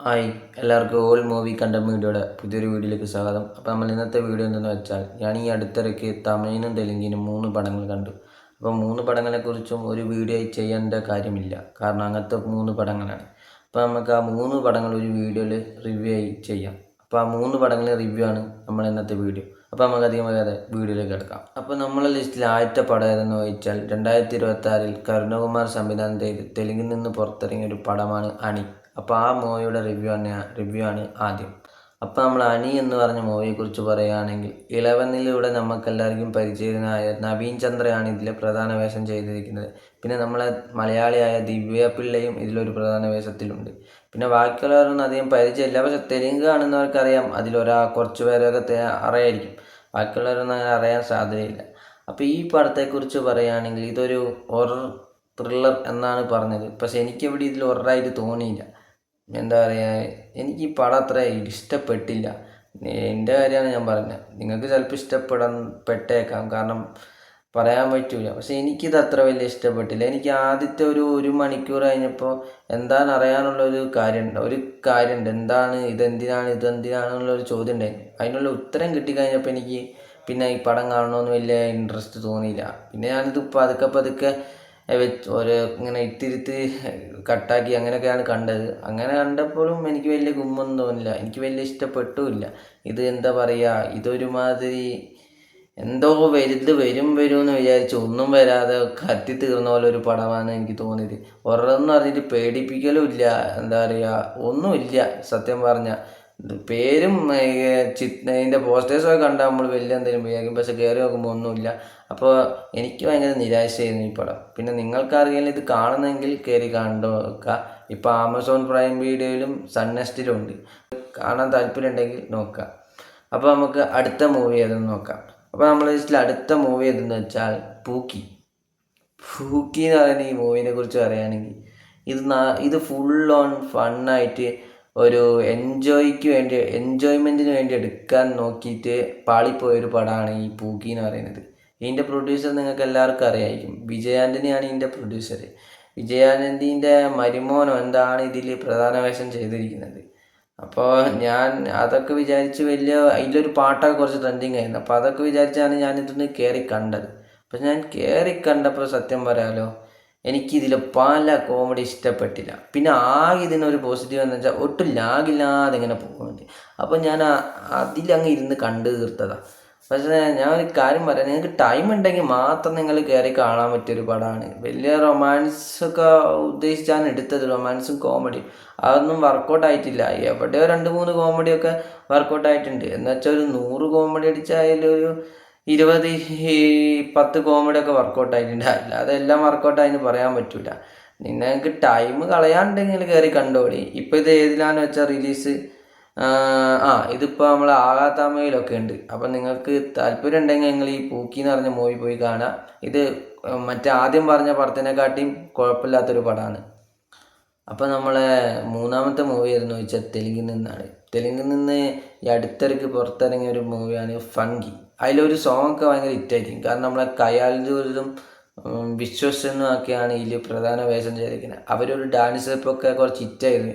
Hi എല്ലാവർക്കും all movie content വീഡിയോയുടെ പുതിയൊരു വീഡിയോയിലേക്ക് സ്വാഗതം. അപ്പോൾ നമ്മൾ ഇന്നത്തെ വീഡിയോ എന്തെന്ന് വെച്ചാൽ ഞാൻ ഈ അടുത്തിടയ്ക്ക് തമിഴിനും തെലുങ്കിനും 3 പടങ്ങൾ കണ്ടു. അപ്പോൾ 3 പടങ്ങളെക്കുറിച്ചും ഒരു വീഡിയോ ചെയ്യേണ്ട കാര്യമില്ല, കാരണം അങ്ങനത്തെ 3 പടങ്ങളാണ്. അപ്പോൾ നമുക്ക് ആ 3 പടങ്ങൾ ഒരു വീഡിയോയിൽ റിവ്യൂ ചെയ്യാം. അപ്പോൾ ആ 3 പടങ്ങളിലെ റിവ്യൂ ആണ് നമ്മൾ ഇന്നത്തെ വീഡിയോ. അപ്പോൾ നമുക്ക് അധികം വരാതെ വീഡിയോയിലേക്ക് കിടക്കാം. അപ്പോൾ നമ്മളെ ലിസ്റ്റിൽ ആദ്യത്തെ പടം ഏതെന്ന് ചോദിച്ചാൽ 2026 കരുണകുമാർ സംവിധാനം ചെയ്ത് തെലുങ്കിൽ നിന്ന് പുറത്തിറങ്ങിയ ഒരു പടമാണ് അണി. അപ്പോൾ ആ മൂവിയുടെ റിവ്യൂ ആണ് ആദ്യം. അപ്പോൾ നമ്മൾ അണി എന്ന് പറഞ്ഞ മൂവിയെക്കുറിച്ച് പറയുകയാണെങ്കിൽ 11 നമുക്കെല്ലാവർക്കും പരിചിതനായ നവീൻ ചന്ദ്രയാണ് ഇതിലെ പ്രധാന വേഷം ചെയ്തിരിക്കുന്നത്. പിന്നെ നമ്മളെ മലയാളിയായ ദിവ്യ പിള്ളയും ഇതിലൊരു പ്രധാന വേഷത്തിലുണ്ട്. പിന്നെ ബാക്കിയുള്ളവരൊന്നും അധികം പരിചയമില്ല, പക്ഷെ തെലുങ്ക് കാണുന്നവർക്കറിയാം. കുറച്ച് പേരൊക്കെ അറിയായിരിക്കും, ബാക്കിയുള്ളവരൊന്നും അങ്ങനെ അറിയാൻ സാധ്യതയില്ല. അപ്പോൾ ഈ പടത്തെക്കുറിച്ച് പറയുകയാണെങ്കിൽ ഇതൊരു ഹൊറർ ത്രില്ലർ എന്നാണ് പറഞ്ഞത്, പക്ഷെ എനിക്കിവിടെ ഇതിൽ ഹൊററായിട്ട് തോന്നിയില്ല. എന്താ പറയുക, എനിക്ക് ഈ പടം അത്ര ഇഷ്ടപ്പെട്ടില്ല. എൻ്റെ കാര്യമാണ് ഞാൻ പറഞ്ഞത്. നിങ്ങൾക്ക് ചിലപ്പോൾ പെട്ടേക്കാം, കാരണം പറയാൻ പറ്റില്ല. പക്ഷെ എനിക്കിത് അത്ര വലിയ ഇഷ്ടപ്പെട്ടില്ല. എനിക്ക് ആദ്യത്തെ ഒരു മണിക്കൂർ കഴിഞ്ഞപ്പോൾ എന്താണ് അറിയാനുള്ളൊരു കാര്യമുണ്ട്. എന്താണ് ഇതെന്തിനാണെന്നുള്ളൊരു ചോദ്യം ഉണ്ടായിരുന്നു. അതിനുള്ള ഉത്തരം കിട്ടിക്കഴിഞ്ഞപ്പോൾ എനിക്ക് പിന്നെ ഈ പടം കാണണമെന്ന് വലിയ ഇൻട്രസ്റ്റ് തോന്നിയില്ല. പിന്നെ ഞാനിത് പതുക്കെ ഇങ്ങനെ ഇത്തിരി കട്ടാക്കി അങ്ങനെയൊക്കെയാണ് കണ്ടത്. അങ്ങനെ കണ്ടപ്പോഴും എനിക്ക് വലിയ ഗുമ്മൊന്നും തോന്നില്ല, എനിക്ക് വലിയ ഇഷ്ടപ്പെട്ടുമില്ല. ഇത് എന്താ പറയുക, ഇതൊരുമാതിരി എന്തോ വരും എന്ന് വിചാരിച്ചു ഒന്നും വരാതെ കത്തി തീർന്ന പോലെ ഒരു പടമാണ് എനിക്ക് തോന്നിയത്. ഒരെന്ന് പറഞ്ഞിട്ട് പേടിപ്പിക്കലും ഇല്ല, എന്താ പറയുക, ഒന്നുമില്ല. സത്യം പറഞ്ഞാൽ പേരും ഇതിൻ്റെ പോസ്റ്റേഴ്സൊക്കെ കണ്ടാൽ നമ്മൾ വലിയ എന്തെങ്കിലും വിചാരിക്കും, പക്ഷെ കയറി നോക്കുമ്പോൾ ഒന്നുമില്ല. അപ്പോൾ എനിക്ക് ഭയങ്കര നിരാശയായിരുന്നു ഈ പടം. പിന്നെ നിങ്ങൾക്കറിയാൻ ഇത് കാണുന്നെങ്കിൽ കയറി കണ്ടു നോക്കുക. ഇപ്പോൾ ആമസോൺ പ്രൈം വീഡിയോയിലും സൺനെസ്റ്റിലും ഉണ്ട്, കാണാൻ താല്പര്യമുണ്ടെങ്കിൽ നോക്കുക. അപ്പോൾ നമുക്ക് അടുത്ത മൂവി ഏതെന്ന് നോക്കാം. അപ്പോൾ നമ്മളെ ലിസ്റ്റിൽ അടുത്ത മൂവി ഏതെന്ന് വെച്ചാൽ പൂക്കി എന്ന് പറയുന്ന ഈ മൂവിനെ കുറിച്ച് പറയുകയാണെങ്കിൽ ഇത് ഫുൾ ഓൺ ഫണ്ണായിട്ട് ഒരു എൻജോയ്മെൻറ്റിന് വേണ്ടി എടുക്കാൻ നോക്കിയിട്ട് പാളിപ്പോയൊരു പടമാണ് ഈ പൂക്കി എന്ന് പറയുന്നത്. ഇതിൻ്റെ പ്രൊഡ്യൂസർ നിങ്ങൾക്ക് എല്ലാവർക്കും അറിയായിരിക്കും, വിജയ് ആൻ്റണിയാണ് ഇതിൻ്റെ പ്രൊഡ്യൂസർ. വിജയ് ആൻ്റണീൻ്റെ മരുമോനോ എന്താണ് ഇതിൽ പ്രധാന വേഷം ചെയ്തിരിക്കുന്നത്. അപ്പോൾ ഞാൻ അതൊക്കെ വിചാരിച്ച് അതിലൊരു പാട്ടൊക്കെ കുറച്ച് ട്രെൻഡിങ് ആയിരുന്നു. അപ്പോൾ അതൊക്കെ വിചാരിച്ചാണ് ഞാനിതൊന്ന് കയറി കണ്ടത്. അപ്പോൾ ഞാൻ കയറി കണ്ടപ്പോൾ സത്യം പറയാലോ, എനിക്കിതിൽ പല കോമഡി ഇഷ്ടപ്പെട്ടില്ല. പിന്നെ ആകെ ഇതിനൊരു പോസിറ്റീവ് എന്ന് വെച്ചാൽ ഒട്ടും ലാഗില്ലാതെ ഇങ്ങനെ പോകുന്നുണ്ട്. അപ്പോൾ ഞാൻ അതിലങ്ങ് ഇരുന്ന് കണ്ടു തീർത്തതാണ്. പക്ഷേ ഞാൻ ഒരു കാര്യം പറയാം, നിങ്ങൾക്ക് ടൈം ഉണ്ടെങ്കിൽ മാത്രം നിങ്ങൾ കയറി കാണാൻ പറ്റിയൊരു പടമാണ്. വലിയ റൊമാൻസൊക്കെ ഉദ്ദേശിച്ചാണ് എടുത്തത്, റൊമാൻസും കോമഡിയും. അതൊന്നും വർക്കൗട്ട് ആയിട്ടില്ല. എവിടെയോ 2-3 കോമഡിയൊക്കെ വർക്കൗട്ട് ആയിട്ടുണ്ട്. എന്നുവെച്ചാൽ ഒരു 100 കോമഡി അടിച്ചാൽ അതിലൊരു 20-10 കോമഡിയൊക്കെ വർക്കൗട്ട് ആയിട്ടുണ്ട്. അല്ലാതെ എല്ലാം വർക്കൗട്ടായെന്ന് പറയാൻ പറ്റില്ല. നിങ്ങൾക്ക് ടൈം കളയാണ്ടെങ്കിൽ കയറി കണ്ടോളി. ഇപ്പോൾ ഇത് ഏതിലാന്ന് വെച്ചാൽ റിലീസ് ഇതിപ്പോൾ നമ്മൾ ആകാത്താമയിലൊക്കെ ഉണ്ട്. അപ്പം നിങ്ങൾക്ക് താല്പര്യം ഉണ്ടെങ്കിൽ നിങ്ങൾ ഈ പൂക്കി എന്ന് പറഞ്ഞ മൂവി പോയി കാണാം. ഇത് മറ്റേ ആദ്യം പറഞ്ഞ പടത്തിനെക്കാട്ടിയും കുഴപ്പമില്ലാത്തൊരു പടമാണ്. അപ്പോൾ നമ്മളെ മൂന്നാമത്തെ മൂവി ആയിരുന്നു വെച്ചാൽ തെലുങ്കിൽ നിന്ന് ഈ അടുത്തിടയ്ക്ക് പുറത്തിറങ്ങിയ ഒരു മൂവിയാണ് ഫങ്കി. അതിലൊരു സോങ്ങൊക്കെ ഭയങ്കര ഹിറ്റായിരിക്കും, കാരണം നമ്മളെ കയാൽജൂരും വിശ്വസെന്നും ഒക്കെയാണ് ഇതിൽ പ്രധാന വേഷം ചെയ്തിരിക്കുന്നത്. അവരൊരു ഡാൻസ് സ്റ്റെപ്പൊക്കെ കുറച്ച് ഹിറ്റായിരുന്നു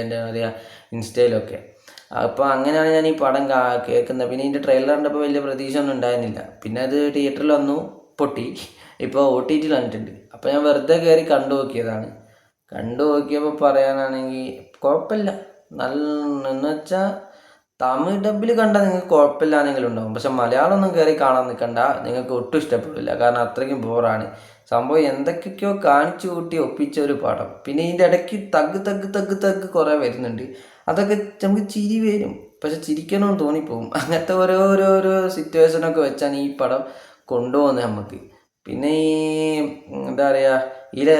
എന്താ പറയുക, ഇൻസ്റ്റയിലൊക്കെ. അപ്പോൾ അങ്ങനെയാണ് ഞാൻ ഈ പടം കേൾക്കുന്നത്. പിന്നെ ഇതിൻ്റെ ട്രെയിലർ കണ്ടപ്പോൾ വലിയ പ്രതീക്ഷ ഒന്നും ഉണ്ടായിരുന്നില്ല. പിന്നെ അത് തിയേറ്ററിൽ വന്നു, പൊട്ടി. ഇപ്പോൾ OTT വന്നിട്ടുണ്ട്. അപ്പോൾ ഞാൻ വെറുതെ കയറി കണ്ടു നോക്കിയപ്പോൾ പറയാനാണെങ്കിൽ കുഴപ്പമില്ല. എന്ന് വെച്ചാൽ തമിഴ് ഡബിൽ കണ്ടാൽ നിങ്ങൾക്ക് കുഴപ്പമില്ലാന്നെങ്കിലും ഉണ്ടാവും, പക്ഷെ മലയാളം ഒന്നും കയറി കാണാൻ നിൽക്കണ്ട, നിങ്ങൾക്ക് ഒട്ടും ഇഷ്ടപ്പെടില്ല. കാരണം അത്രയ്ക്കും ബോറാണ് സംഭവം. എന്തൊക്കെയൊക്കെയോ കാണിച്ചു കൂട്ടി ഒപ്പിച്ച ഒരു പടം. പിന്നെ ഇതിൻ്റെ ഇടയ്ക്ക് തഗ് കുറേ വരുന്നുണ്ട്. അതൊക്കെ നമുക്ക് ചിരി വരും, പക്ഷെ ചിരിക്കണമെന്ന് തോന്നിപ്പോവും. അങ്ങനത്തെ ഓരോരോ സിറ്റുവേഷനൊക്കെ വെച്ചാണ് ഈ പടം കൊണ്ടുപോകുന്നത് നമുക്ക്. പിന്നെ ഈ എന്താ പറയുക, ഇതിലെ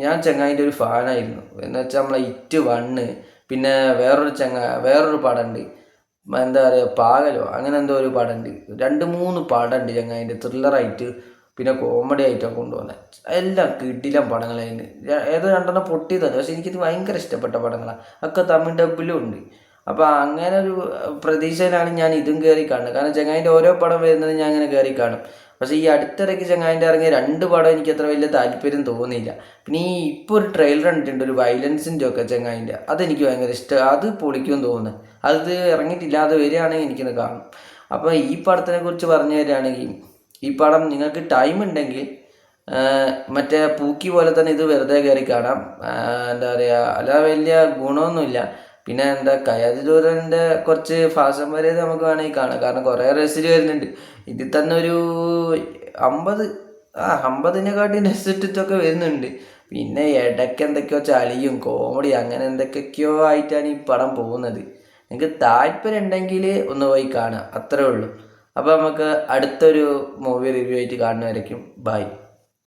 ഞാൻ ചങ്ങായിൻ്റെ ഒരു ഫാനായിരുന്നു. എന്ന് വെച്ചാൽ നമ്മളെ ഇറ്റ് 1, പിന്നെ വേറൊരു പടമുണ്ട്, എന്താ പറയുക, പാകലോ അങ്ങനെ എന്തോ ഒരു പടമുണ്ട്. 2-3 പടമുണ്ട് ചങ്ങായിൻ്റെ, ത്രില്ലറായിട്ട് പിന്നെ കോമഡി ആയിട്ടൊക്കെ കൊണ്ടുപോകുന്നത്. എല്ലാം കിടിലം പടങ്ങളായിരുന്നു. ഏതോ 2 പൊട്ടി തന്നെ, പക്ഷെ എനിക്കിത് ഭയങ്കര ഇഷ്ടപ്പെട്ട പടങ്ങളാണ്. ഒക്കെ തമിഴ് ഡബിലും ഉണ്ട്. അപ്പോൾ അങ്ങനെ ഒരു പ്രതീക്ഷയിലാണ് ഞാൻ ഇതും കയറി കാണുന്നത്. കാരണം ചങ്ങായിൻ്റെ ഓരോ പടം വരുന്നത് ഞാൻ അങ്ങനെ കയറി കാണും. പക്ഷേ ഈ അടുത്തിടയ്ക്ക് ചങ്ങായിൻ്റെ ഇറങ്ങിയ 2 പടം എനിക്ക് അത്ര വലിയ താല്പര്യം തോന്നിയില്ല. പിന്നെ ഈ ഇപ്പോൾ ഒരു ട്രെയിലർ കണ്ടിട്ടുണ്ട്, ഒരു വയലൻസിൻ്റെ ഒക്കെ ചങ്ങായിൻ്റെ, അതെനിക്ക് ഭയങ്കര ഇഷ്ടം. അത് പൊളിക്കുമെന്ന് തോന്നുന്നു. അത് ഇറങ്ങിയിട്ടില്ല, അത് വരികയാണെങ്കിൽ എനിക്കൊന്ന് കാണും. അപ്പോൾ ഈ പടത്തിനെ കുറിച്ച് പറഞ്ഞു തരികയാണെങ്കിൽ, ഈ പടം നിങ്ങൾക്ക് ടൈം ഉണ്ടെങ്കിൽ മറ്റേ പൂക്കി പോലെ തന്നെ ഇത് വെറുതെ കയറി കാണാം. എന്താ പറയുക, അല്ലാതെ വലിയ ഗുണമൊന്നുമില്ല. പിന്നെ എന്താ കയാതിദൂരൻ്റെ കുറച്ച് ഫാസം വരെ നമുക്ക് വേണമെങ്കിൽ കാണാം, കാരണം കുറേ റെസിൽ വരുന്നുണ്ട്. ഇതിൽ തന്നെ ഒരു 50-50നെക്കാട്ടി റെസിറ്റൊക്കെ വരുന്നുണ്ട്. പിന്നെ ഇടയ്ക്ക് എന്തൊക്കെയോ ചളിയും കോമഡി അങ്ങനെ എന്തൊക്കെയൊക്കെയോ ആയിട്ടാണ് ഈ പടം പോകുന്നത്. നിങ്ങൾക്ക് താല്പര്യം ഉണ്ടെങ്കിൽ ഒന്ന് പോയി കാണാം, അത്രേ ഉള്ളൂ. അപ്പോൾ നമുക്ക് അടുത്തൊരു മൂവി റിവ്യൂ ആയിട്ട് കാണുന്നവരേക്കും ബൈ.